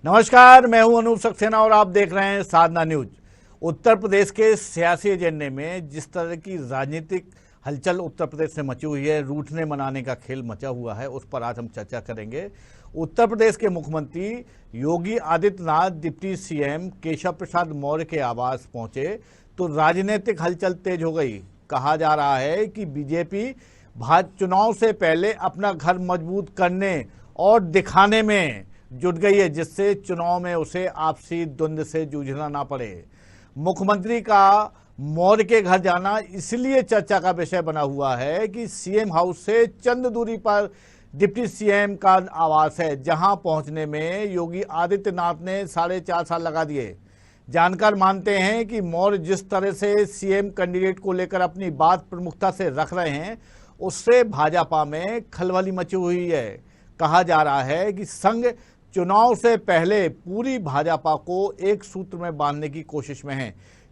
नमस्कार, मैं हूं अनूप सक्सेना और आप देख रहे हैं साधना न्यूज। उत्तर प्रदेश के सियासी एजेंडे में जिस तरह की राजनीतिक हलचल उत्तर प्रदेश में मची हुई है, रूठने मनाने का खेल मचा हुआ है, उस पर आज हम चर्चा करेंगे। उत्तर प्रदेश के मुख्यमंत्री योगी आदित्यनाथ डिप्टी सीएम केशव प्रसाद मौर्य के आवास पहुंचे तो राजनीतिक हलचल तेज हो गई। कहा जा रहा है कि बीजेपी चुनाव से पहले अपना घर मजबूत करने और दिखाने में जुट गई है, जिससे चुनाव में उसे आपसी द्वंद्व से जूझना ना पड़े। मुख्यमंत्री का मौर्य के घर जाना इसलिए चर्चा का विषय बना हुआ है कि सीएम हाउस से चंद दूरी पर डिप्टी सीएम का आवास है, जहां पहुंचने में योगी आदित्यनाथ ने 4.5 साल लगा दिए। जानकार मानते हैं कि मौर्य जिस तरह से सीएम कैंडिडेट को लेकर अपनी बात प्रमुखता से रख रहे हैं, उससे भाजपा में खलबली मची हुई है। कहा जा रहा है कि संघ चुनाव से पहले पूरी भाजपा को एक सूत्र में बांधने की कोशिश में है,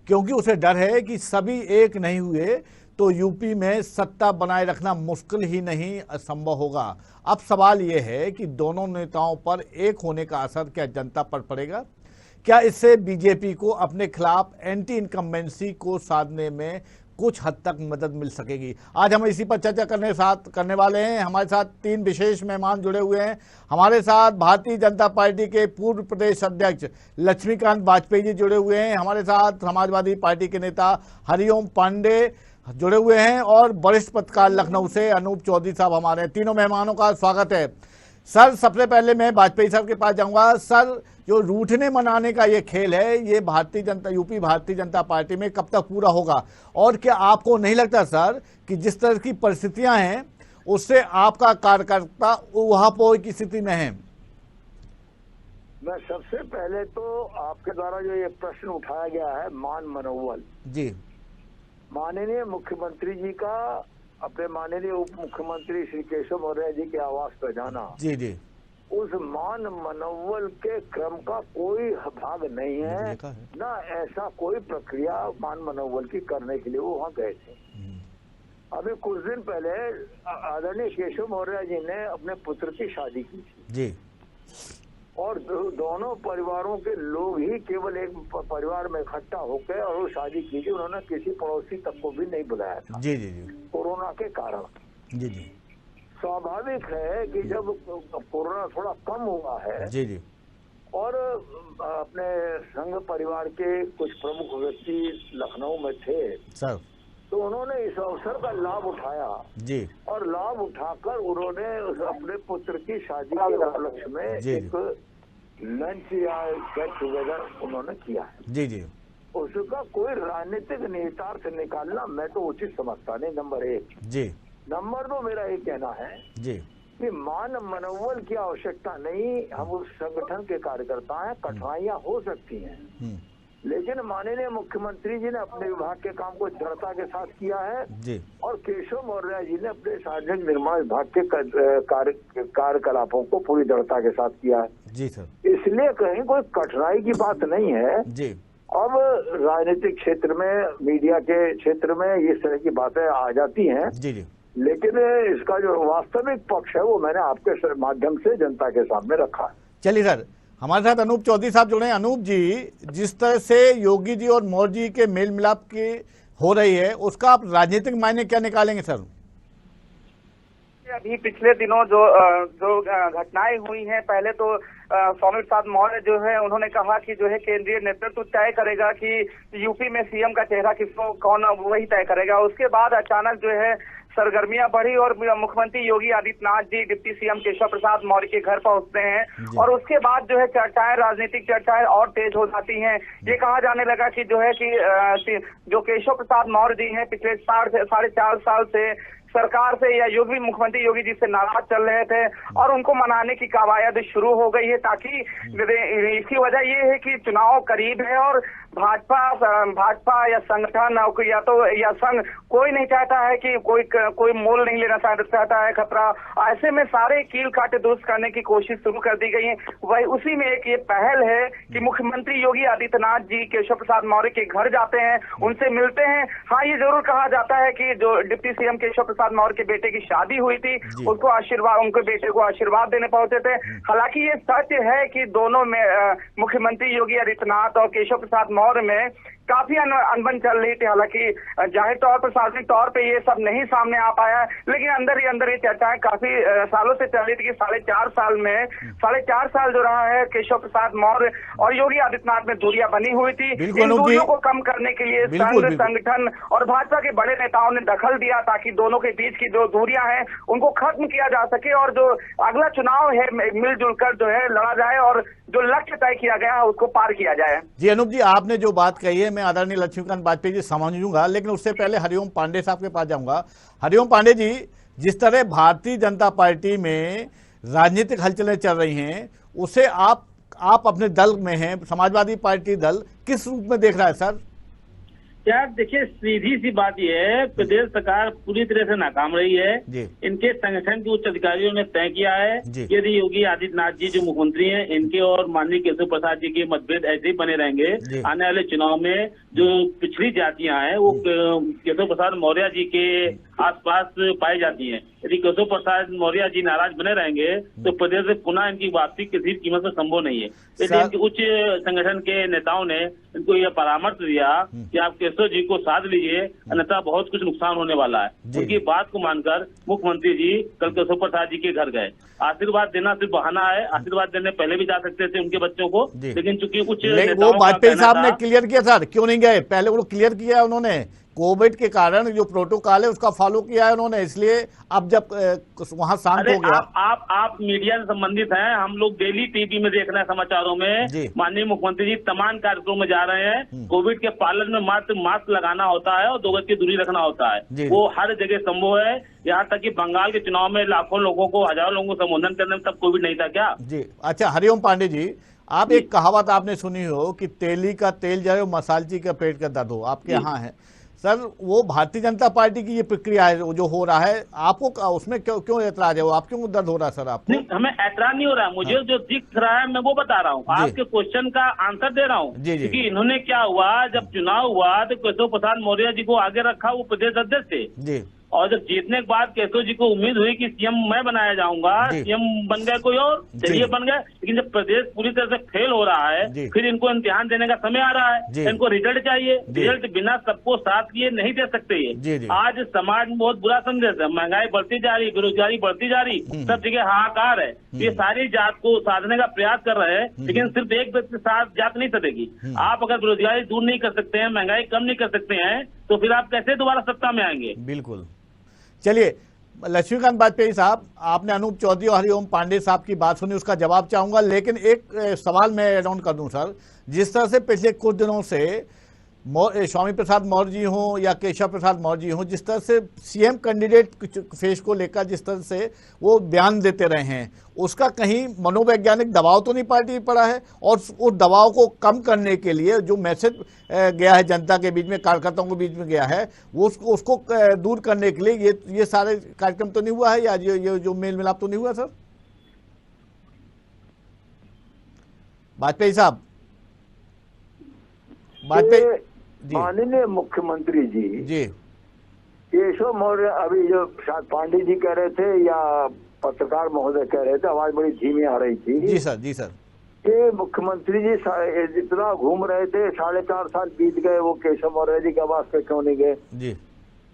क्योंकि उसे डर है कि सभी एक नहीं हुए तो यूपी में सत्ता बनाए रखना मुश्किल ही नहीं असंभव होगा। अब सवाल यह है कि दोनों नेताओं पर एक होने का असर क्या जनता पर पड़ेगा? क्या इससे बीजेपी को अपने खिलाफ एंटी इनकम्बेंसी को साधने में कुछ हद तक मदद मिल सकेगी? आज हम इसी पर चर्चा करने वाले हैं। हमारे साथ 3 विशेष मेहमान जुड़े हुए हैं। हमारे साथ भारतीय जनता पार्टी के पूर्व प्रदेश अध्यक्ष लक्ष्मीकांत वाजपेयी जी जुड़े हुए हैं। हमारे साथ समाजवादी पार्टी के नेता हरिओम पांडे जुड़े हुए हैं और वरिष्ठ पत्रकार लखनऊ से अनूप चौधरी साहब हमारे। तीनों मेहमानों का स्वागत है। सर, सबसे पहले मैं वाजपेयी साहब के पास जाऊंगा। सर, जो रूठने मनाने का ये खेल है, ये यूपी भारतीय जनता पार्टी में कब तक पूरा होगा? और क्या आपको नहीं लगता सर कि जिस तरह की परिस्थितियां हैं उससे आपका कार्यकर्ता ऊहापोह की स्थिति में है? मैं सबसे पहले तो आपके द्वारा जो ये प्रश्न उठाया गया है मान मनोबल जी, माननीय मुख्यमंत्री जी का अपने माननीय उप मुख्यमंत्री श्री केशव मौर्य जी के आवास पर जाना, जी जी, उस मान मनोबल के क्रम का कोई भाग नहीं है, ना ऐसा कोई प्रक्रिया मान मनोबल की करने के लिए वो वहाँ गए थे। अभी कुछ दिन पहले आदरणीय केशव मौर्य जी ने अपने पुत्र की शादी की थी जी, और दोनों परिवारों के लोग ही केवल एक परिवार में इकट्ठा होकर और वो शादी की थी। उन्होंने किसी पड़ोसी तक को भी नहीं बुलाया था जी जी जी, कोरोना के कारण जी जी। स्वाभाविक है कि जब कोरोना थोड़ा कम हुआ है जी जी, और अपने संघ परिवार के कुछ प्रमुख व्यक्ति लखनऊ में थे सर, तो उन्होंने इस अवसर का लाभ उठाया जी, और लाभ उठाकर उन्होंने अपने पुत्र की शादी के उपलक्ष्य में एक लंच या गेट टुगेदर उन्होंने किया है जी जी। उसका कोई राजनीतिक निहितार्थ निकालना मैं तो उचित समझता नहीं, नंबर 1 जी। नंबर 2, मेरा ये कहना है जी कि मान मनोबल की आवश्यकता नहीं। हम उस संगठन के कार्यकर्ता हैं, कठिनाइयां हो सकती हैं, लेकिन माननीय मुख्यमंत्री जी ने अपने विभाग के काम को दृढ़ता के साथ किया है जी, और केशव मौर्य जी ने अपने सार्वजनिक निर्माण विभाग के कार्यकलापों को पूरी दृढ़ता के साथ किया है जी सर। इसलिए कहीं कोई कठिनाई की बात नहीं है जी। अब राजनीतिक क्षेत्र में, मीडिया के क्षेत्र में इस तरह की बातें आ जाती हैं जी जी, लेकिन इसका जो वास्तविक पक्ष है वो मैंने आपके माध्यम से जनता के सामने रखा है। चलिए सर, हमारे साथ अनूप चौधरी साहब जुड़े हैं। अनूप जी, जिस तरह से योगी जी और मौर्य जी के मेल मिलाप की हो रही है, उसका आप राजनीतिक मायने क्या निकालेंगे सर? अभी पिछले दिनों जो घटनाएं हुई हैं, पहले तो स्वामी प्रसाद मौर्य जो है उन्होंने कहा कि जो है केंद्रीय नेतृत्व तय करेगा कि यूपी में सीएम का चेहरा किसको कौन वही तय करेगा। उसके बाद अचानक जो है सरगर्मियां बढ़ी और मुख्यमंत्री योगी आदित्यनाथ जी डिप्टी सीएम केशव प्रसाद मौर्य के घर पहुंचते हैं, और उसके बाद जो है चर्चाएं, राजनीतिक चर्चाएं और तेज हो जाती हैं। ये कहा जाने लगा कि जो है कि जो केशव प्रसाद मौर्य जी हैं पिछले 4.5 साल से सरकार से या मुख्यमंत्री योगी जी से नाराज चल रहे थे, और उनको मनाने की कवायद शुरू हो गई है, ताकि इसकी वजह ये है कि चुनाव करीब है और भाजपा या संगठन या संघ कोई नहीं चाहता है कि कोई मोल नहीं लेना चाहता है खतरा। ऐसे में सारे कील काटे दुरुस्त करने की कोशिश शुरू कर दी गई है। वही उसी में एक ये पहल है कि मुख्यमंत्री योगी आदित्यनाथ जी केशव प्रसाद मौर्य के घर जाते हैं, उनसे मिलते हैं। हाँ, ये जरूर कहा जाता है कि जो डिप्टी सीएम केशव प्रसाद मौर्य के बेटे की शादी हुई थी, उसको आशीर्वाद, उनके बेटे को आशीर्वाद देने पहुंचे थे। हालांकि ये सच है कि दोनों में मुख्यमंत्री योगी आदित्यनाथ और केशव प्रसाद मौर्य में काफी अनबन चल रही थी। हालांकि जाहिर तौर पर सार्वजनिक तौर पे ये सब नहीं सामने आ पाया, लेकिन अंदर ही अंदर ये चर्चाएं काफी सालों से चल रही थी कि 4.5 साल जो रहा है केशव प्रसाद मौर्य और योगी आदित्यनाथ में दूरियां बनी हुई थी। इन दूरियों को कम करने के लिए संघ, संगठन और भाजपा के बड़े नेताओं ने दखल दिया ताकि दोनों के बीच की जो दूरियां हैं उनको खत्म किया जा सके और जो अगला चुनाव है मिलजुल कर जो है लड़ा जाए और जो लक्ष्य तय किया गया है उसको पार किया जाए। जी अनूप जी, आपने जो बात कही है मैं आदरणीय लक्ष्मीकांत वाजपेयी जी समझूंगा, लेकिन उससे पहले हरिओम पांडे साहब के पास जाऊंगा। हरिओम पांडे जी, जिस तरह भारतीय जनता पार्टी में राजनीतिक हलचलें चल रही हैं उसे आप अपने दल में हैं, समाजवादी पार्टी दल किस रूप में देख रहा है सर? यार देखिए, सीधी सी बात यह है, प्रदेश सरकार पूरी तरह से नाकाम रही है। इनके संगठन के उच्च अधिकारियों ने तय किया है यदि योगी आदित्यनाथ जी जो मुख्यमंत्री हैं इनके और माननीय केशव प्रसाद जी के मतभेद ऐसे ही बने रहेंगे, आने वाले चुनाव में जो पिछड़ी जातियां हैं वो केशव प्रसाद मौर्य जी के आसपास पाई जाती हैं। यदि केशव प्रसाद मौर्य जी नाराज बने रहेंगे तो प्रदेश में पुनः इनकी वापसी किसी कीमत में संभव नहीं है। इसलिए इनके उच्च संगठन के नेताओं ने इनको यह परामर्श दिया कि आप केशव जी को साथ लीजिए, अन्यथा बहुत कुछ नुकसान होने वाला है। उनकी बात को मानकर मुख्यमंत्री जी कल केशव प्रसाद जी के घर गए। आशीर्वाद देना सिर्फ बहाना है, आशीर्वाद देने पहले भी जा सकते थे उनके बच्चों को, लेकिन चूंकि उच्च वो वाजपेयी साहब ने क्लियर किया सर, क्यों नहीं गए? पहले वो क्लियर किया है उन्होंने, कोविड के कारण जो प्रोटोकॉल है उसका फॉलो किया है उन्होंने, इसलिए अब जब वहां शांत हो गया। आप मीडिया से संबंधित हैं, हम लोग डेली टीवी में देख रहे हैं, समाचारों में माननीय मुख्यमंत्री जी तमाम कार्यक्रमों में जा रहे हैं। कोविड के पालन में मात्र मास्क लगाना होता है और 2 गज की दूरी रखना होता है, वो हर जगह संभव है। यहाँ तक कि बंगाल के चुनाव में लाखों लोगों को, हजारों लोगों को संबोधन करने में तब कोविड नहीं था क्या? जी अच्छा, हरिओम पांडे जी, आप एक कहावत आपने सुनी हो कि तेली का तेल जाए मसालची का पेट का दर्द हो, आपके यहाँ है सर। वो भारतीय जनता पार्टी की ये प्रक्रिया है जो हो रहा है, आपको उसमें क्यों ऐतराज है? वो आप क्यों दर्द हो रहा है सर आपको? नहीं, हमें ऐतराज नहीं हो रहा है, मुझे जो दिख रहा है मैं वो बता रहा हूँ, आपके क्वेश्चन का आंसर दे रहा हूँ। क्योंकि इन्होंने क्या हुआ, जब चुनाव हुआ तो केशव प्रसाद मौर्य जी को आगे रखा, वो प्रदेश अध्यक्ष थे और जब जीतने के बाद केशव जी को उम्मीद हुई कि सीएम मैं बनाया जाऊंगा, सीएम बन गए कोई और, चलिए बन गए। लेकिन जब प्रदेश पूरी तरह से फेल हो रहा है फिर इनको इम्तिहान देने का समय आ रहा है, इनको रिजल्ट चाहिए। रिजल्ट बिना सबको साथ लिए नहीं दे सकते ये। आज समाज में बहुत बुरा संदेश है, महंगाई बढ़ती जा रही, बेरोजगारी बढ़ती जा रही, सब जगह हाहाकार है। ये सारी जात को साधने का प्रयास कर रहे हैं, लेकिन सिर्फ एक व्यक्ति साथ जात नहीं सदेगी। आप अगर बेरोजगारी दूर नहीं कर सकते हैं, महंगाई कम नहीं कर सकते हैं, तो फिर आप कैसे दोबारा सत्ता में आएंगे? बिल्कुल। चलिए लक्ष्मीकांत वाजपेयी साहब, आपने अनूप चौधरी और हरिओम पांडे साहब की बात सुनी, उसका जवाब चाहूंगा, लेकिन एक सवाल मैं एड ऑन कर दूं सर। जिस तरह से पिछले कुछ दिनों से स्वामी प्रसाद मौर्य जी हों या केशव प्रसाद मौर्य जी हों, जिस तरह से सीएम कैंडिडेट फेस को लेकर जिस तरह से वो बयान देते रहे हैं, उसका कहीं मनोवैज्ञानिक दबाव तो नहीं पार्टी पर पड़ा है? और उस दबाव को कम करने के लिए जो मैसेज गया है जनता के बीच में, कार्यकर्ताओं के बीच में गया है, वो उसको दूर करने के लिए ये सारे कार्यक्रम तो नहीं हुआ है, या ये जो मेल मिलाप तो नहीं हुआ सर? वाजपेयी साहब, वाजपेयी माननीय मुख्यमंत्री जी केशव मौर्य, अभी जो शायद पांडे जी कह रहे थे या पत्रकार महोदय कह रहे थे, आवाज बड़ी धीमी आ रही थी। जी सर, जी सर। ये मुख्यमंत्री जी इतना घूम रहे थे, 4.5 साल बीत गए, वो केशव मौर्य जी के आवास पे क्यों नहीं गए? जी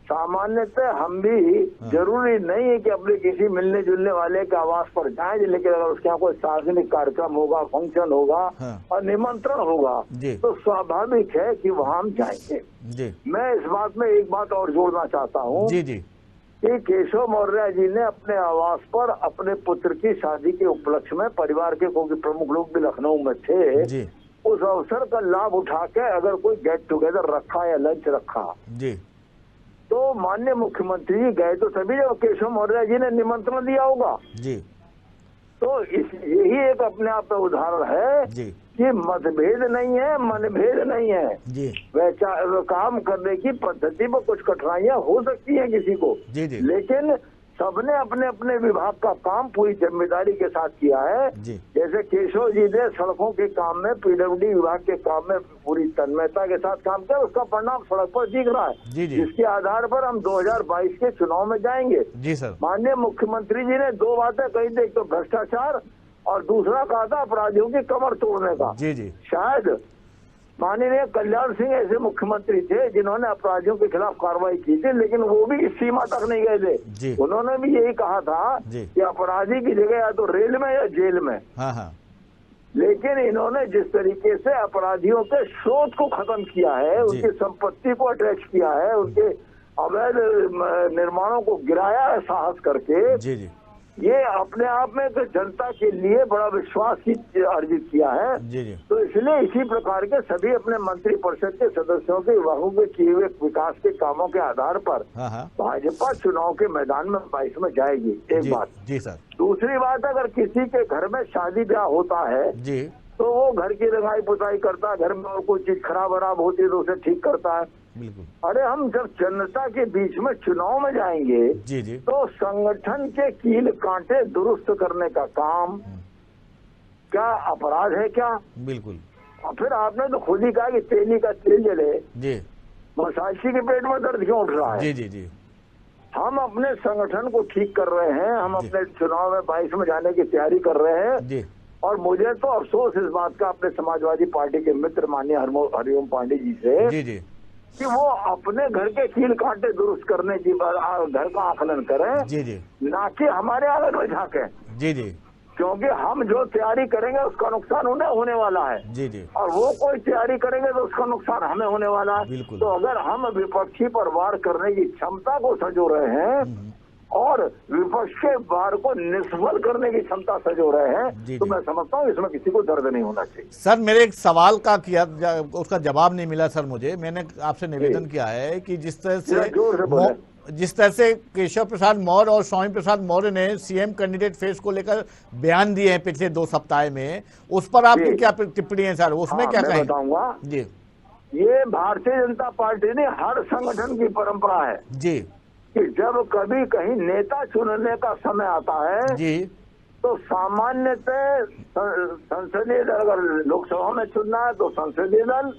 सामान्यतः हम भी जरूरी नहीं है कि अपने किसी मिलने जुलने वाले के आवास पर जाएं, लेकिन अगर उसके यहाँ कोई सार्वजनिक कार्यक्रम होगा, फंक्शन होगा और निमंत्रण होगा तो स्वाभाविक है कि वहाँ हम जाएंगे। मैं इस बात में एक बात और जोड़ना चाहता हूँ कि केशव मौर्य जी ने अपने आवास पर अपने पुत्र की शादी के उपलक्ष्य में परिवार के कोई प्रमुख लोग भी लखनऊ में थे, उस अवसर का लाभ उठा के अगर कोई गेट टुगेदर रखा या लंच रखा तो माननीय मुख्यमंत्री जी गए तो सभी जब केशव मौर्य जी ने निमंत्रण दिया होगा जी। तो यही एक अपने आप में उदाहरण है कि मतभेद नहीं है, मनभेद नहीं है जी। वह काम करने की पद्धति में कुछ कठिनाइयां हो सकती हैं किसी को, लेकिन सबने अपने अपने विभाग का काम पूरी जिम्मेदारी के साथ किया है। जैसे केशव जी ने सड़कों के काम में, पीडब्ल्यूडी विभाग के काम में पूरी तन्मयता के साथ काम किया, उसका परिणाम सड़क पर दिख रहा है, जिसके आधार पर हम 2022 के चुनाव में जाएंगे। जी सर। माननीय मुख्यमंत्री जी ने दो बातें कही थी, एक तो भ्रष्टाचार और दूसरा कहा था अपराधियों की कमर तोड़ने का। शायद माननीय कल्याण सिंह ऐसे मुख्यमंत्री थे जिन्होंने अपराधियों के खिलाफ कार्रवाई की थी, लेकिन वो भी इस सीमा तक नहीं गए थे। उन्होंने भी यही कहा था कि अपराधी की जगह या तो रेल में या जेल में। लेकिन इन्होंने जिस तरीके से अपराधियों के स्रोत को खत्म किया है, उनकी संपत्ति को अटैच किया है, उनके अवैध निर्माणों को गिराया है साहस करके, ये अपने आप में तो जनता के लिए बड़ा विश्वास की अर्जित किया है। तो इसलिए इसी प्रकार के सभी अपने मंत्री परिषद के सदस्यों के विभागों के किए हुए विकास के कामों के आधार पर भाजपा चुनाव के मैदान में 22 में जाएगी। एक बात। जी सर। दूसरी बात, अगर किसी के घर में शादी ब्याह होता है तो वो घर की रंगाई पुताई करता है, घर में और कोई चीज खराब वराब होती है तो उसे ठीक करता है। अरे हम जब जनता के बीच में चुनाव में जाएंगे तो संगठन के कील कांटे दुरुस्त करने का काम क्या अपराध है क्या? बिल्कुल। और फिर आपने तो खुद ही कहा कि तेली का तेल जले, मसाजी के पेट में दर्द क्यों उठ रहा है? हम अपने संगठन को ठीक कर रहे हैं, हम अपने चुनाव में 22 में जाने की तैयारी कर रहे हैं। और मुझे तो अफसोस इस बात का अपने समाजवादी पार्टी के मित्र माननीय हरिओम पांडे जी से कि वो अपने घर के कील कांटे दुरुस्त करने की घर का आकलन करें, ना कि हमारे आंगन में झांके। क्योंकि हम जो तैयारी करेंगे उसका नुकसान उन्हें होने वाला है, और वो कोई तैयारी करेंगे तो उसका नुकसान हमें होने वाला है। तो अगर हम विपक्षी पर वार करने की क्षमता को संजो रहे हैं और विपक्ष के वार को निष्फल करने की क्षमता सजो रहे हैं, तो मैं समझता हूँ इसमें किसी को दर्द नहीं होना चाहिए। सर, मेरे एक सवाल का किया उसका जवाब नहीं मिला सर मुझे। मैंने आपसे निवेदन किया है कि जिस तरह से केशव प्रसाद मौर्य और स्वामी प्रसाद मौर्य ने सीएम कैंडिडेट फेस को लेकर बयान दिए हैं पिछले 2 सप्ताह में, उस पर आपकी क्या टिप्पणी है सर? उसमें क्या कहें? बताऊंगा जी। ये भारतीय जनता पार्टी ने हर संगठन की परंपरा है जी कि जब कभी कहीं नेता चुनने का समय आता है तो सामान्यतः संसदीय दल, अगर लोकसभा में चुनना है तो संसदीय दल,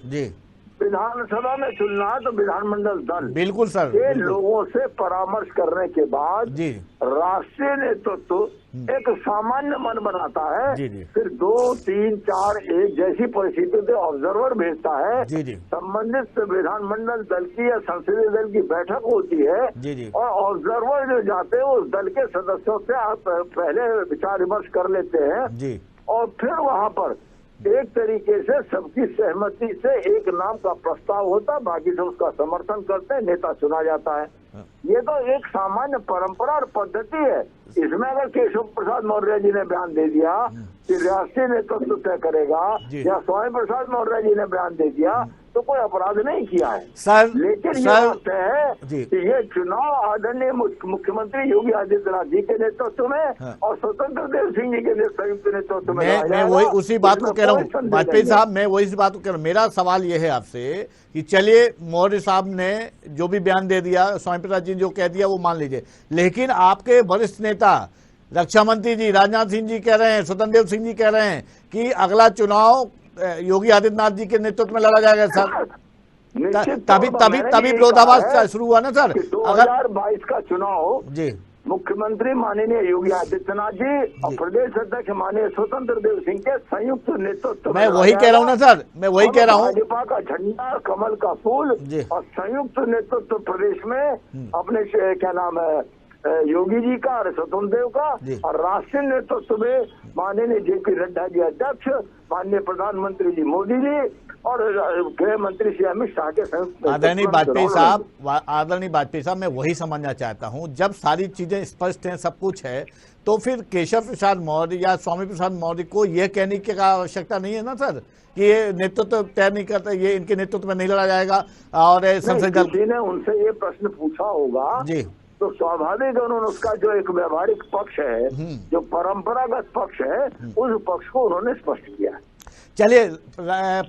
विधानसभा में चुनना है तो विधानमंडल दल, बिल्कुल सर, ये लोगों से परामर्श करने के बाद राष्ट्रीय नेतृत्व एक सामान्य मन बनाता है, फिर 2, 3, 4 एक जैसी परिस्थितियों से ऑब्जर्वर भेजता है, संबंधित विधानमंडल दल की या संसदीय दल की बैठक होती है और ऑब्जर्वर जो जाते हैं उस दल के सदस्यों से आप पहले विचार विमर्श कर लेते हैं और फिर वहाँ पर एक तरीके से सबकी सहमति से एक नाम का प्रस्ताव होता है, बाकी सब उसका समर्थन करते हैं, नेता चुना जाता है। ये तो एक सामान्य परंपरा और पद्धति है। इसमें अगर केशव प्रसाद मौर्य जी ने बयान दे दिया कि राष्ट्रीय नेतृत्व तय करेगा या स्वामी प्रसाद मौर्य जी ने बयान दे दिया तो कोई अपराध नहीं किया है सर। लेकिन ये बात है कि ये चुनाव आदरणीय मुख्यमंत्री योगी आदित्यनाथ जी के नेतृत्व में और स्वतंत्र देव सिंह जी के संयुक्त नेतृत्व में मैं वही उसी बात को कह रहा हूँ वाजपेयी साहब, मैं वही बात को कह रहा हूँ। मेरा सवाल ये है आपसे कि चलिए मौर्य साहब ने जो भी बयान दे दिया, स्वामी प्रसाद जी जो कह दिया वो मान लीजिए, लेकिन आपके वरिष्ठ नेता रक्षा मंत्री जी राजनाथ सिंह जी कह रहे हैं, स्वतंत्र देव सिंह जी कह रहे हैं कि अगला चुनाव योगी आदित्यनाथ जी के नेतृत्व में लड़ा जाएगा सर। तभी विरोधाभास शुरू हुआ ना सर। 2022 का चुनाव जी मुख्यमंत्री माननीय योगी आदित्यनाथ जी और प्रदेश अध्यक्ष माननीय स्वतंत्र देव सिंह के संयुक्त नेतृत्व मैं वही कह रहा हूँ ना सर, मैं वही कह रहा हूँ। भाजपा का झंडा, कमल का फूल और संयुक्त नेतृत्व प्रदेश में अपने क्या नाम है योगी जी का और स्वतंत्र देव का और राष्ट्रीय नेतृत्व में माननीय जेपी नड्डा जी अध्यक्ष, माननीय प्रधानमंत्री जी मोदी जी और गृह मंत्री श्री अमित शाह के संयुक्त। आदरणीय वाजपेयी साहब, मैं वही समझना चाहता हूं, जब सारी चीजें स्पष्ट हैं, सब कुछ है, तो फिर केशव प्रसाद मौर्य या स्वामी प्रसाद मौर्य को यह कहने की आवश्यकता नहीं है ना सर कि ये नेतृत्व तय नहीं करता, ये इनके नेतृत्व में नहीं लड़ा जाएगा। और संसद दल ने उनसे ये प्रश्न पूछा होगा जी, तो स्वाभाविक उन्होंने उसका जो एक व्यवहारिक पक्ष है, जो परंपरागत पक्ष है, उस पक्ष को उन्होंने स्पष्ट किया। चलिए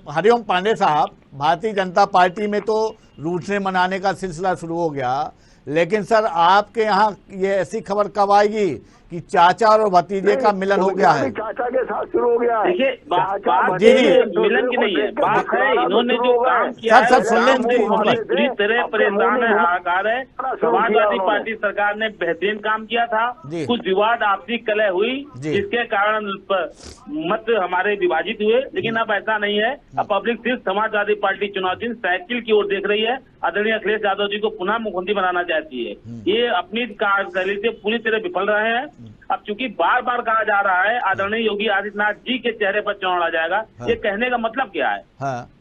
हरिओम पांडे साहब, भारतीय जनता पार्टी में तो रूठने मनाने का सिलसिला शुरू हो गया, लेकिन सर आपके यहाँ ये ऐसी खबर कब आएगी कि चाचा और भतीजे का मिलन हो गया है? चाचा के साथ शुरू हो गया है। देखिए बात मिलन की नहीं है, बात है इन्होंने जो काम किया है। सर सुन लें, पूरी तरह परेशान है, हाहाकार है। समाजवादी पार्टी सरकार ने बेहतरीन काम किया था, कुछ विवाद आपसी कलह हुई जिसके कारण मत हमारे विभाजित हुए, लेकिन अब ऐसा नहीं है। अब पब्लिक सिर्फ समाजवादी पार्टी चुनाव चिन्ह साइकिल की ओर देख रही है। आदरणीय अखिलेश यादव जी को पुनः मुख्यमंत्री बनाना चाहती है। ये अपनी कार्यशैली से पूरी तरह विफल रहे हैं। अब चूंकि बार बार कहा जा रहा है आदरणीय योगी आदित्यनाथ जी के चेहरे पर चुनाव लड़ा जाएगा, ये कहने का मतलब क्या है?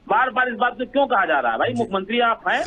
बार बार इस बात को क्यों कहा जा रहा है? भाई मुख्यमंत्री आप हैं,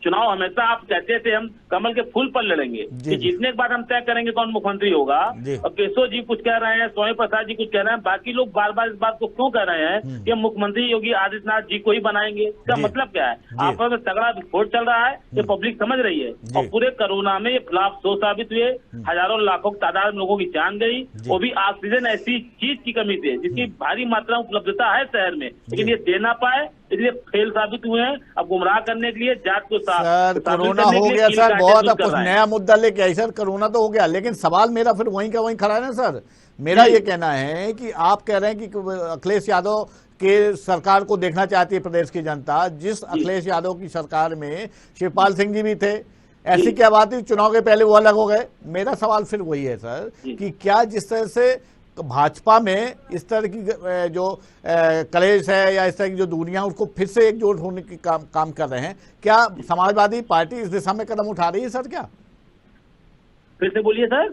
चुनाव हमेशा आप कहते थे हम कमल के फूल पर लड़ेंगे, कि जीतने के बाद हम तय करेंगे कौन मुख्यमंत्री होगा। और केशव जी कुछ कह रहे हैं, स्वामी प्रसाद जी कुछ कह रहे हैं, बाकी लोग बार बार इस बात को क्यों कह रहे हैं कि मुख्यमंत्री योगी आदित्यनाथ जी को ही बनाएंगे? इसका मतलब क्या है? आपस में तगड़ा विस्फोट चल रहा है, ये पब्लिक समझ रही है। और पूरे कोरोना में ये खिलाफ सो साबित हुए, हजारों लाखों तादाद में लोगों की जान गई, वो भी ऑक्सीजन ऐसी चीज की कमी थी जिसकी भारी मात्रा में उपलब्धता है शहर में, लेकिन ये दे ना पाए, इसलिए फेल साबित हुए हैं। अब गुमराह करने के लिए जात को सर कोरोना हो गया सर, बहुत अब कुछ नया मुद्दा लेके आई सर, कोरोना तो हो गया, लेकिन सवाल मेरा फिर वहीं का वहीं खड़ा है ना सर। मेरा ये कहना है कि आप कह रहे हैं कि अखिलेश यादव के सरकार को देखना चाहती है प्रदेश की जनता, जिस अखिलेश यादव की सरकार में शिवपाल सिंह जी भी थे, ऐसी क्या बात है चुनाव के पहले वो अलग हो गए? मेरा सवाल फिर वही है सर कि क्या जिस तरह से भाजपा में इस तरह की जो कलेश है या इस तरह की जो दूरियां, उसको फिर से एकजुट होने की काम कर रहे हैं, क्या समाजवादी पार्टी इस दिशा में कदम उठा रही है सर? क्या फिर से बोलिए सर।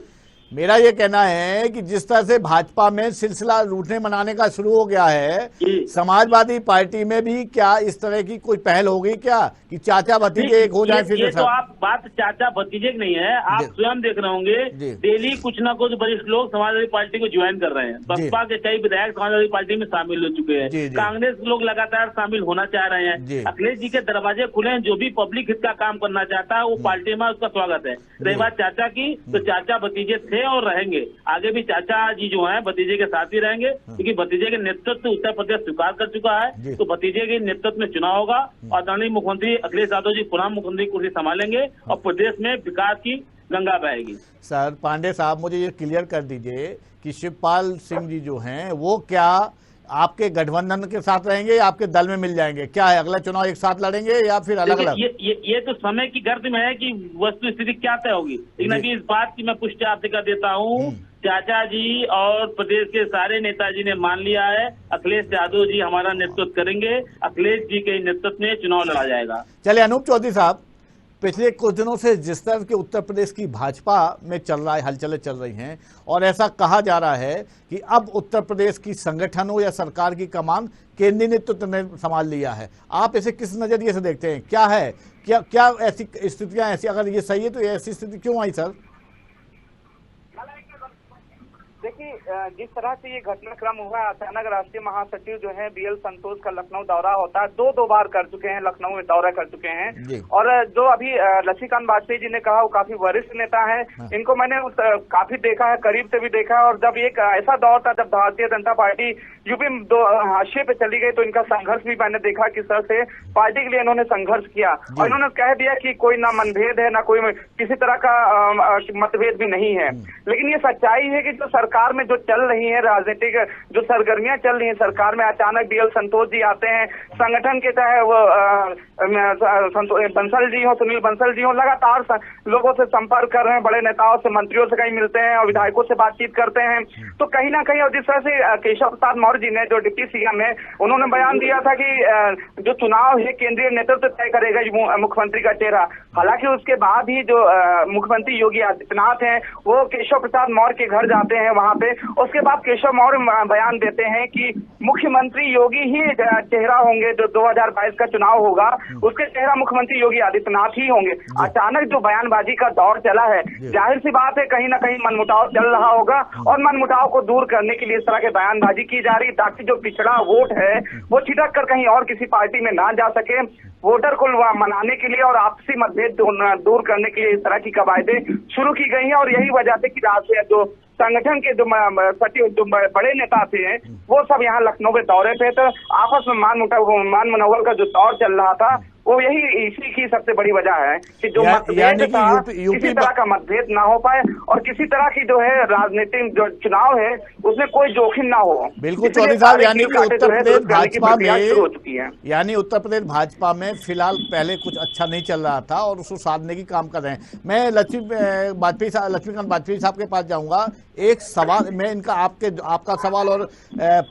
मेरा ये कहना है कि जिस तरह से भाजपा में सिलसिला रूठने मनाने का शुरू हो गया है, समाजवादी पार्टी में भी क्या इस तरह की कोई पहल होगी क्या कि चाचा भतीजे एक हो जाए? फिर ये तो आप बात चाचा भतीजे की नहीं है, आप स्वयं देख रहे होंगे डेली कुछ ना कुछ वरिष्ठ लोग समाजवादी पार्टी को ज्वाइन कर रहे हैं। बसपा के कई विधायक समाजवादी पार्टी में शामिल हो चुके हैं, कांग्रेस के लोग लगातार शामिल होना चाह रहे हैं। अखिलेश जी के दरवाजे खुले हैं, जो भी पब्लिक हित का काम करना चाहता है वो पार्टी में उसका स्वागत है। रही बात चाचा की, तो चाचा भतीजे थे और रहेंगे, आगे भी चाचा जी जो हैं भतीजे के साथ ही रहेंगे, क्योंकि भतीजे के नेतृत्व उत्तर प्रदेश स्वीकार कर चुका है। तो भतीजे के नेतृत्व में चुनाव होगा और आदरणीय मुख्यमंत्री अखिलेश यादव जी पुनः मुख्यमंत्री कुर्सी संभालेंगे और प्रदेश में विकास की गंगा बहेगी। सर पांडे साहब, मुझे ये क्लियर कर दीजिए कि शिवपाल सिंह जी जो हैं वो क्या आपके गठबंधन के साथ रहेंगे या आपके दल में मिल जाएंगे? क्या है, अगला चुनाव एक साथ लड़ेंगे या फिर अलग अलग? ये तो समय की गर्द में है कि वस्तु स्थिति क्या तय होगी, लेकिन अभी इस बात की मैं पुष्टि आपसे कर देता हूँ, चाचा जी और प्रदेश के सारे नेताजी ने मान लिया है अखिलेश यादव जी हमारा नेतृत्व करेंगे, अखिलेश जी के नेतृत्व में चुनाव लड़ा जाएगा। चलिए अनूप चौधरी साहब, पिछले कुछ दिनों से जिस तरह के उत्तर प्रदेश की भाजपा में चल रहा है, हलचलें चल रही हैं और ऐसा कहा जा रहा है कि अब उत्तर प्रदेश की संगठन हो या सरकार की कमान केंद्रीय नेतृत्व ने संभाल लिया है, आप इसे किस नजरिए से देखते हैं? क्या है, क्या ऐसी स्थितियां ऐसी, अगर ये सही है तो ऐसी स्थिति क्यों आई सर? देखिए, जिस तरह से ये घटनाक्रम हुआ, अचानक राष्ट्रीय महासचिव जो है BL संतोष का लखनऊ दौरा होता है, 2 बार कर चुके हैं, लखनऊ में दौरा कर चुके हैं। और जो अभी लक्ष्मीकांत वाजपेयी जी ने कहा, वो काफी वरिष्ठ नेता है, इनको मैंने काफी देखा है, करीब से भी देखा है। और जब एक ऐसा दौर था जब भारतीय जनता पार्टी यूपी में हाशिए पे चली गई, तो इनका संघर्ष भी मैंने देखा किस तरह से पार्टी के लिए इन्होंने संघर्ष किया और इन्होंने कह दिया कि कोई ना मनभेद है, ना कोई किसी तरह का मतभेद भी नहीं है। लेकिन ये सच्चाई है कि जो सरकार में जो चल रही है राजनीतिक जो सरगर्मियां चल रही हैं सरकार में, अचानक BL संतोष जी आते हैं, संगठन के चाहे वो बंसल जी हो, सुनील बंसल जी हो, लगातार लोगों से संपर्क कर रहे हैं, बड़े नेताओं से, मंत्रियों से कहीं मिलते हैं और विधायकों से बातचीत करते हैं। तो कहीं ना कहीं, और जिस तरह से केशव प्रसाद मौर्य जी ने, जो डिप्टी CM है, उन्होंने बयान दिया था कि जो चुनाव है केंद्रीय नेतृत्व तय करेगा मुख्यमंत्री का चेहरा। हालांकि उसके बाद ही जो मुख्यमंत्री योगी आदित्यनाथ हैं वो केशव प्रसाद मौर्य के घर जाते हैं वहां पे। उसके बाद केशव मौर्य बयान देते हैं कि मुख्यमंत्री योगी ही चेहरा होंगे, जो 2022 का चुनाव होगा उसके चेहरा मुख्यमंत्री योगी आदित्यनाथ ही होंगे। अचानक जो बयानबाजी का दौर चला है, जाहिर सी बात है कहीं ना कहीं मनमुटाव चल रहा होगा और मनमुटाव को दूर करने के लिए इस तरह के बयानबाजी की जा रही, ताकि जो पिछड़ा वोट है वो छिटक कर कहीं और किसी पार्टी में ना जा सके। वोटर को मनाने के लिए और आपसी मतभेद दूर करने के लिए इस तरह की कवायदें शुरू की गई हैं और यही वजह से कि राष्ट्रीय जो संगठन के जो सचिव, जो बड़े नेता थे, वो सब यहाँ लखनऊ के दौरे पे, तो आपस में मान मुनव्वल का जो दौर चल रहा था वो यही इसी की सबसे बड़ी वजह है कि जो मतभेद था किसी तरह का मतभेद ना हो पाए और किसी तरह की जो है राजनीतिक जो चुनाव है उसमें कोई जोखिम ना हो। बिल्कुल चौधरी साहब, यानी कि उत्तर प्रदेश भाजपा में हो चुकी है, यानी उत्तर प्रदेश भाजपा में फिलहाल पहले कुछ अच्छा नहीं चल रहा था और उसको साधने की काम कर रहे हैं। मैं लक्ष्मीकांत वाजपेयी साहब के पास जाऊंगा। एक सवाल मैं इनका आपका सवाल और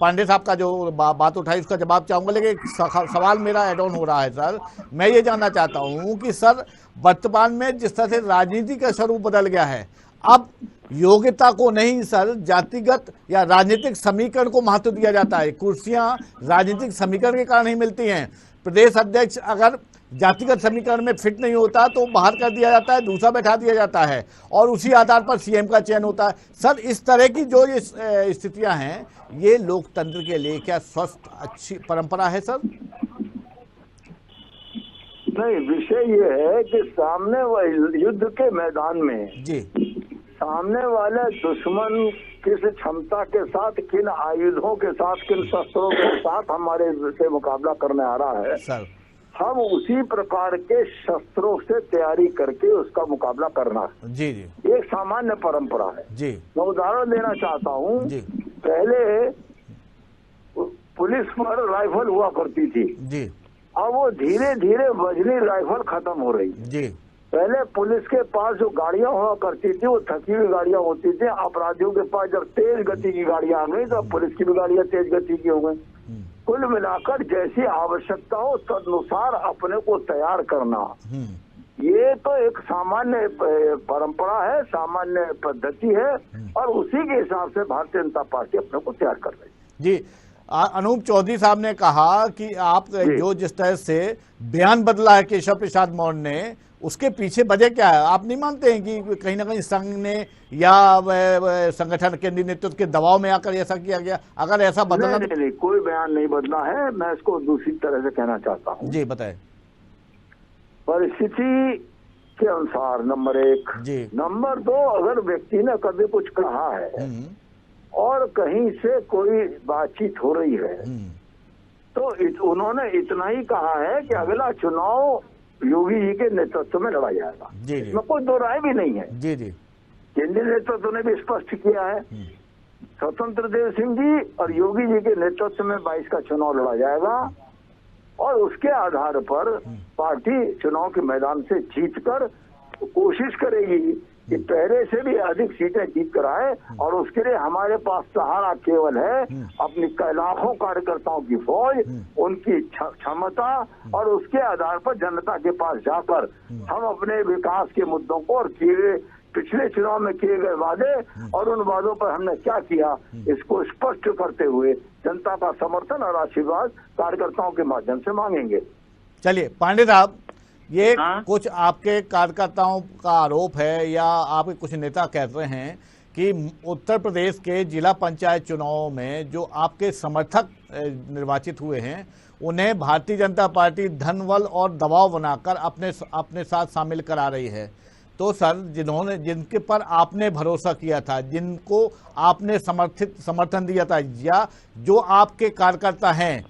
पांडे साहब का जो बात उठाई उसका जवाब चाहूंगा, लेकिन एक सवाल मेरा ऐड ऑन हो रहा है सर। मैं ये जानना चाहता हूं कि सर वर्तमान में जिस तरह से राजनीति का स्वरूप बदल गया है, अब योग्यता को नहीं सर जातिगत या राजनीतिक समीकरण को महत्व दिया जाता है। कुर्सियां राजनीतिक समीकरण के कारण ही मिलती हैं। प्रदेश अध्यक्ष अगर जातिगत समीकरण में फिट नहीं होता तो बाहर कर दिया जाता है, दूसरा बैठा दिया जाता है और उसी आधार पर सीएम का चयन होता है। सर इस तरह की जो ये स्थितियां हैं, ये लोकतंत्र के लिए क्या स्वस्थ अच्छी परंपरा है सर? नहीं, विषय ये है कि सामने युद्ध के मैदान में जी सामने वाले दुश्मन किस क्षमता के साथ, किन आयुधों के साथ, किन शस्त्रों के साथ हमारे से मुकाबला करने आ रहा है सर, हम उसी प्रकार के शस्त्रों से तैयारी करके उसका मुकाबला करना है। जी जी एक सामान्य परंपरा है जी। मैं उदाहरण देना चाहता हूँ। जी पहले पुलिस पर राइफल हुआ करती थी जी, अब वो धीरे धीरे वजनी राइफल खत्म हो रही जी। पहले पुलिस के पास जो गाड़ियां हुआ करती थी वो थकी हुई गाड़ियां होती थी। अपराधियों के पास जब तेज गति की गाड़ियां आ गई तो पुलिस की भी गाड़ियां तेज गति की हो गई। कुल मिलाकर जैसी आवश्यकता हो तदनुसार अपने को तैयार करना, ये तो एक सामान्य परंपरा है, सामान्य पद्धति है और उसी के हिसाब से भारतीय जनता पार्टी अपने को तैयार कर रही है। जी अनूप चौधरी साहब ने कहा कि आप जो जिस तरह से बयान बदला है केशव प्रसाद मौर्य ने, उसके पीछे वजह क्या है? आप नहीं मानते हैं कि कहीं ना कहीं संघ ने या संगठन केंद्रीय नेतृत्व के दबाव में आकर ऐसा किया गया? अगर ऐसा बदलना नहीं, कोई बयान नहीं बदला है। मैं इसको दूसरी तरह से कहना चाहता हूँ। जी बताएं। परिस्थिति के अनुसार नंबर 1 जी। नंबर 2, अगर व्यक्ति ने कभी कुछ कहा है और कहीं से कोई बातचीत हो रही है तो उन्होंने इतना ही कहा है कि अगला चुनाव योगी जी के नेतृत्व में लड़ा जाएगा। इसमें कोई दो राय भी नहीं है। जी जी। केंद्रीय नेतृत्व ने भी स्पष्ट किया है, स्वतंत्र देव सिंह जी और योगी जी के नेतृत्व में 22 का चुनाव लड़ा जाएगा और उसके आधार पर पार्टी चुनाव के मैदान से जीतकर कोशिश करेगी कि पहले से भी अधिक सीटें जीत कर आए और उसके लिए हमारे पास सहारा केवल है अपनी लाखों कार्यकर्ताओं की फौज, उनकी क्षमता और उसके आधार पर जनता के पास जाकर हम अपने विकास के मुद्दों को और पिछले चुनाव में किए गए वादे और उन वादों पर हमने क्या किया इसको स्पष्ट करते हुए जनता का समर्थन और आशीर्वाद कार्यकर्ताओं के माध्यम से मांगेंगे। चलिए पांडे साहब, ये कुछ आपके कार्यकर्ताओं का आरोप है या आपके कुछ नेता कहते हैं कि उत्तर प्रदेश के जिला पंचायत चुनावों में जो आपके समर्थक निर्वाचित हुए हैं उन्हें भारतीय जनता पार्टी धन बल और दबाव बनाकर अपने साथ शामिल करा रही है। तो सर जिनके पर आपने भरोसा किया था, जिनको आपने समर्थन दिया था या जो आपके कार्यकर्ता हैं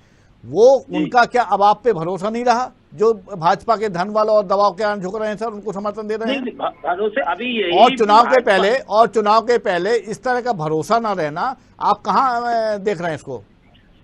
वो उनका क्या अब आप पे भरोसा नहीं रहा? जो भाजपा के धन वालों और दबाव के कारण झुक रहे हैं सर, उनको समर्थन दे रहे हैं भरोसे अभी यही और चुनाव के पहले इस तरह का भरोसा ना रहना, आप कहाँ देख रहे हैं इसको?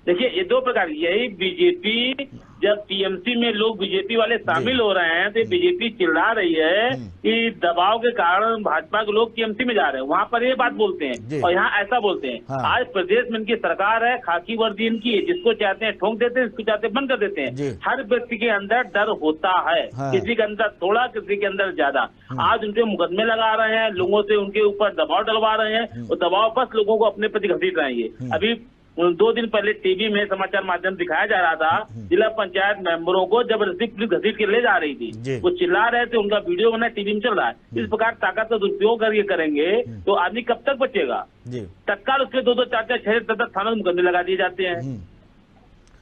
देखिए ये दो प्रकार, यही बीजेपी जब टीएमसी में लोग बीजेपी वाले शामिल हो रहे हैं तो बीजेपी चिल्ला रही है कि दबाव के कारण भाजपा के लोग टीएमसी में जा रहे हैं, वहाँ पर ये बात बोलते हैं और यहाँ ऐसा बोलते हैं। हाँ। आज प्रदेश में इनकी सरकार है, खाकी वर्दी इनकी, जिसको चाहते हैं ठोक देते हैं, जिसको चाहते हैं बंद कर देते हैं। हर व्यक्ति के अंदर डर होता है। हाँ। किसी के अंदर थोड़ा, किसी के अंदर ज्यादा। आज उनके मुकदमे लगा रहे हैं, लोगों से उनके ऊपर दबाव डलवा रहे हैं और दबाव बस लोगों को अपने प्रति घसीट रहे हैं। अभी 2 दिन पहले टीवी में समाचार माध्यम दिखाया जा रहा था, जिला पंचायत मेंबरों को जबरदस्ती पुलिस घसीट के ले जा रही थी, वो चिल्ला रहे थे, उनका वीडियो बना टीवी में चल रहा है। इस प्रकार ताकत का दुरुपयोग करके करेंगे तो आदमी कब तक बचेगा? तत्काल उसके 2-2, 4-4, 6 थाना में मुकदमे लगा दिए जाते हैं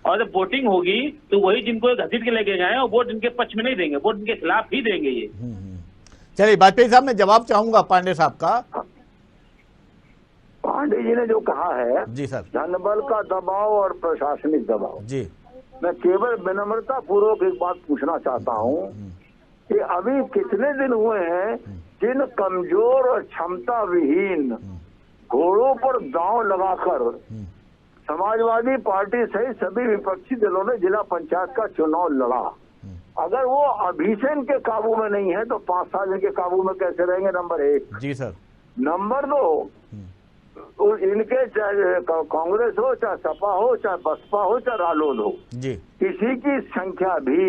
और जब वोटिंग होगी तो वही जिनको घसीट के लेके गए वोट इनके पक्ष में नहीं देंगे, वोट इनके खिलाफ ही देंगे ये। चलिए वाजपेयी साहब, मैं जवाब चाहूंगा पांडे साहब का। पांडे जी ने जो कहा है जी सर, धन बल का दबाव और प्रशासनिक दबाव जी, मैं केवल विनम्रता पूर्वक एक बात पूछना चाहता हूँ कि अभी कितने दिन हुए हैं जिन कमजोर और क्षमता विहीन घोड़ों पर दांव लगाकर समाजवादी पार्टी सहित सभी विपक्षी दलों ने जिला पंचायत का चुनाव लड़ा। अगर वो अभी से इनके काबू में नहीं है तो 5 साल इनके काबू में कैसे रहेंगे? नंबर 1। जी सर। नंबर 2, इनके चाहे कांग्रेस हो, चाहे सपा हो, चाहे बसपा हो, चाहे रालोद हो, जी, किसी की संख्या भी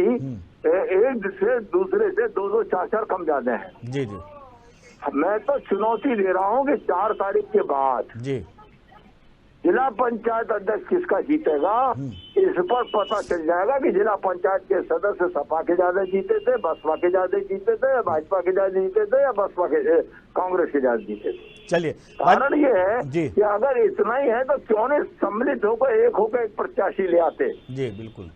एक से दूसरे से 2-2, 4-4 कम ज्यादा है। जी जी। मैं तो चुनौती दे रहा हूँ कि 4 तारीख के बाद जी जिला पंचायत अध्यक्ष किसका जीतेगा इस पर पता चल जाएगा कि जिला पंचायत के सदस्य सपा के ज्यादा जीते थे, बसपा के ज्यादा जीते थे, या भाजपा के ज्यादा जीते थे, या बसपा के कांग्रेस के ज्यादा जीते थे। चलिए, कारण ये है कि अगर इतना ही है तो क्यों नहीं सम्मिलित होकर एक प्रत्याशी ले आते? जी बिल्कुल,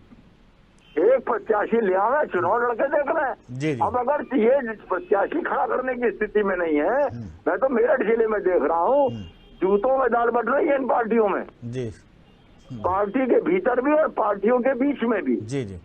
एक प्रत्याशी ले आवे, चुनाव लड़के देख रहे हैं। अब अगर ये प्रत्याशी खड़ा करने की स्थिति में नहीं है, मैं तो मेरठ जिले में देख रहा हूँ जूतों में दाल बट रही है इन पार्टियों में, जी, पार्टी के भीतर भी और पार्टियों के बीच में भी। जी जी।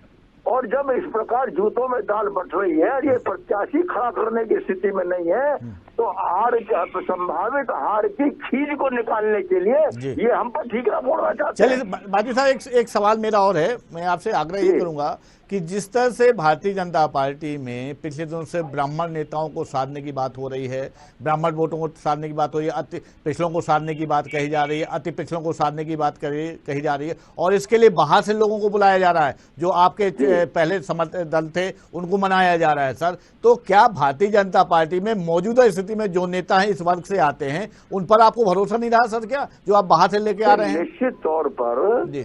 और जब इस प्रकार जूतों में दाल बट रही है और ये प्रत्याशी खड़ा करने की स्थिति में नहीं है तो हार, संभावित हार की खींच को निकालने के लिए ये हम पर ठीकरा फोड़ना चाहते हैं। चलिए बाजी साहब, एक सवाल मेरा और है, मैं आपसे आग्रह ये करूंगा कि जिस तरह से भारतीय जनता पार्टी में पिछले दिनों से ब्राह्मण नेताओं को साधने की बात हो रही है, ब्राह्मण वोटों को साधने की बात हो रही है, अति पिछड़ों को साधने की बात कही जा रही है, अति पिछड़ों को साधने की बात कही जा रही है, और इसके लिए बाहर से लोगों को बुलाया जा रहा है, जो आपके पहले समर्थक दल थे उनको मनाया जा रहा है। सर, तो क्या भारतीय जनता पार्टी में मौजूदा स्थिति में जो नेता है इस वर्ग से आते हैं उन पर आपको भरोसा नहीं रहा सर, क्या जो आप बाहर से लेके आ रहे हैं? निश्चित तौर पर जी,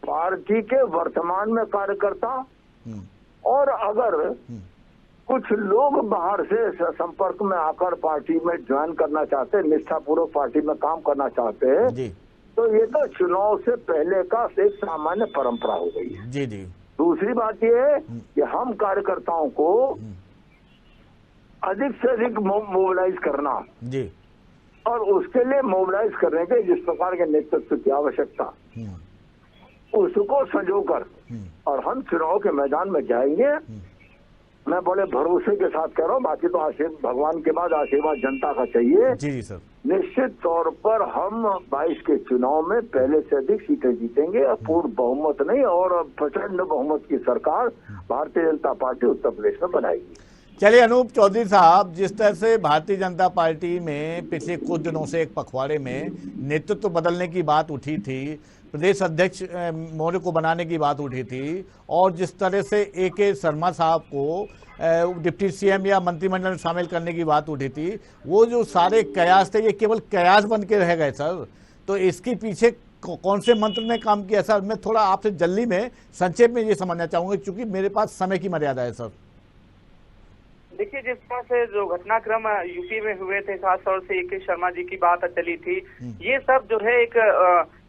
पार्टी के वर्तमान में कार्यकर्ता और अगर कुछ लोग बाहर से संपर्क में आकर पार्टी में ज्वाइन करना चाहते, निष्ठापूर्वक पार्टी में काम करना चाहते हैं, तो ये तो चुनाव से पहले का एक सामान्य परंपरा हो गई है। जी जी। दूसरी बात ये है कि हम कार्यकर्ताओं को अधिक से अधिक मोबिलाइज करना जी, और उसके लिए मोबिलाइज करने के जिस प्रकार के नेतृत्व की आवश्यकता उसको संजोकर और हम चुनाव के मैदान में जाएंगे। मैं बड़े भरोसे के साथ कह रहा हूँ, बाकी तो आशीर्वाद भगवान के बाद आशीर्वाद जनता का चाहिए। जी सर। निश्चित तौर पर हम 22 के चुनाव में पहले से अधिक सीटें जीतेंगे, पूर्ण बहुमत नहीं और प्रचंड बहुमत की सरकार भारतीय जनता पार्टी उत्तर प्रदेश में बनाएगी। चलिए अनूप चौधरी साहब, जिस तरह से भारतीय जनता पार्टी में पिछले कुछ दिनों से एक पखवाड़े में नेतृत्व बदलने की बात उठी थी, प्रदेश अध्यक्ष मौर्य को बनाने की बात उठी थी, और जिस तरह से AK शर्मा साहब को डिप्टी CM या मंत्रिमंडल में शामिल करने की बात उठी थी, वो जो सारे कयास थे ये केवल कयास बन के रह गए सर। तो इसके पीछे कौन से मंत्र ने काम किया सर? मैं थोड़ा आपसे जल्दी में संक्षेप में ये समझना चाहूंगा क्योंकि मेरे पास समय की मर्यादा है सर। देखिए, जिस तरह से जो घटनाक्रम यूपी में हुए थे, खासतौर से AK शर्मा जी की बात चली थी, ये सब जो है एक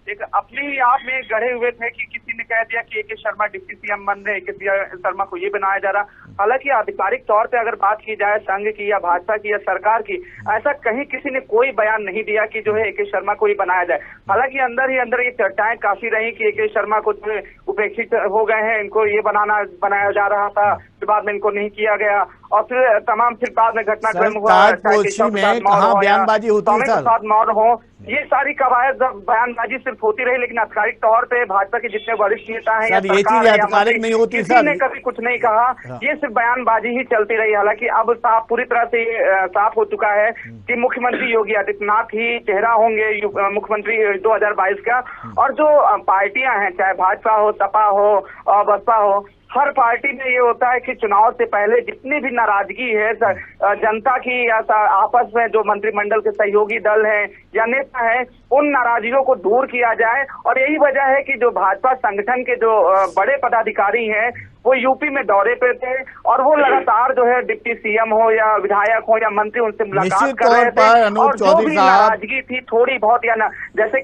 अपने आप में गढ़े हुए थे कि किसी ने कह दिया कि AK शर्मा डिप्टी CM बन रहे, AK शर्मा को ये बनाया जा रहा। हालांकि आधिकारिक तौर पे अगर बात की जाए संघ की या भाजपा की या सरकार की, ऐसा कहीं किसी ने कोई बयान नहीं दिया कि जो है AK शर्मा को ही बनाया जाए। हालांकि अंदर ही अंदर ये चर्चाएं काफी रही कि AK शर्मा को जो है उपेक्षित हो गए हैं, इनको ये बनाया जा रहा था, फिर बाद में इनको नहीं किया गया, और फिर तमाम फिर बाद में घटनाक्रम हुआ, बयानबाजी होती है मौन हो, ये सारी कवायद बयानबाजी सिर्फ होती रही, लेकिन आधिकारिक तौर पे भाजपा के जितने वरिष्ठ नेता हैं या सरकार नहीं होती, किसी ने कभी कुछ नहीं कहा, ये सिर्फ बयानबाजी ही चलती रही। हालांकि अब साफ पूरी तरह से साफ हो चुका है कि मुख्यमंत्री योगी आदित्यनाथ ही चेहरा होंगे मुख्यमंत्री 2022 का, और जो पार्टियां हैं, चाहे भाजपा हो, सपा हो और बसपा हो, हर पार्टी में ये होता है कि चुनाव से पहले जितनी भी नाराजगी है जनता की या आपस में जो मंत्रिमंडल के सहयोगी दल हैं या नेता हैं, उन नाराजगियों को दूर किया जाए। और यही वजह है कि जो भाजपा संगठन के जो बड़े पदाधिकारी हैं वो यूपी में दौरे पे थे, और वो लगातार जो है डिप्टी CM हो या विधायक हो या मंत्री, उनसे मुलाकात कर रहे थे, और जो भी नाराजगी थी थोड़ी बहुत या ना, जैसे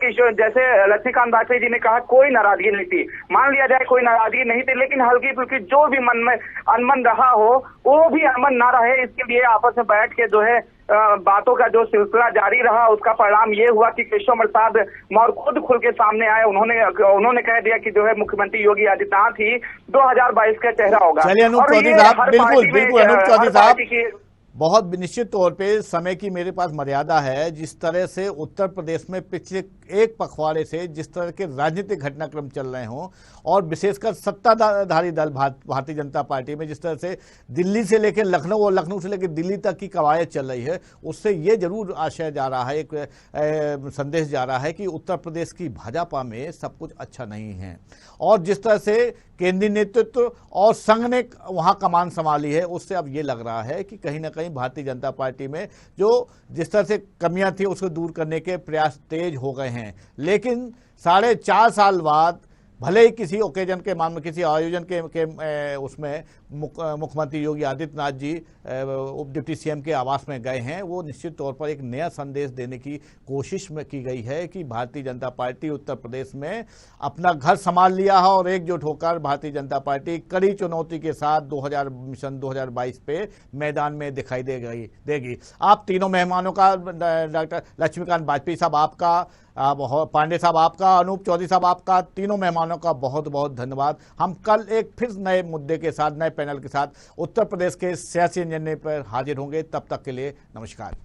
लक्ष्मीकांत वाजपेयी जी ने कहा कोई नाराजगी नहीं थी, मान लिया जाए कोई नाराजगी नहीं थी, लेकिन हल्की फुल्की जो भी मन में अनमन रहा हो वो भी अनमन ना रहे, इसके लिए आपस में बैठ के जो है बातों का जो सिलसिला जारी रहा उसका परिणाम ये हुआ कि केशव प्रसाद मौर्य खुद खुल के सामने आए। उन्होंने कह दिया कि जो है मुख्यमंत्री योगी आदित्यनाथ ही 2022 का चेहरा होगा। चलिए अनूप चौधरी साहब, बिल्कुल अनूप चौधरी साहब, बहुत निश्चित तौर पे समय की मेरे पास मर्यादा है। जिस तरह से उत्तर प्रदेश में पिछले एक पखवाड़े से जिस तरह के राजनीतिक घटनाक्रम चल रहे हों और विशेषकर सत्ताधारी दल भारतीय जनता पार्टी में जिस तरह से दिल्ली से लेकर लखनऊ और लखनऊ से लेकर दिल्ली तक की कवायद चल रही है, उससे ये जरूर आशय जा रहा है, एक संदेश जा रहा है कि उत्तर प्रदेश की भाजपा में सब कुछ अच्छा नहीं है। और जिस तरह से केंद्रीय नेतृत्व और संघ ने वहां कमान संभाली है, उससे अब ये लग रहा है कि कहीं ना कहीं भारतीय जनता पार्टी में जो जिस तरह से कमियां थी उसको दूर करने के प्रयास तेज हो गए हैं। लेकिन 4.5 साल बाद भले ही किसी ओकेजन के मामले, किसी आयोजन के उसमें मुख्यमंत्री योगी आदित्यनाथ जी उप डिप्टी सीएम के आवास में गए हैं, वो निश्चित तौर पर एक नया संदेश देने की कोशिश में की गई है कि भारतीय जनता पार्टी उत्तर प्रदेश में अपना घर संभाल लिया है और एकजुट होकर भारतीय जनता पार्टी कड़ी चुनौती के साथ मिशन 2022 पे मैदान में दिखाई देगी। आप तीनों मेहमानों का, डॉक्टर लक्ष्मीकांत वाजपेयी साहब आपका, पांडे साहब आपका, अनूप चौधरी साहब आपका, तीनों मेहमानों का बहुत बहुत धन्यवाद। हम कल एक फिर नए मुद्दे के साथ, नए पैनल के साथ उत्तर प्रदेश के सियासी एजेंडे पर हाजिर होंगे। तब तक के लिए नमस्कार।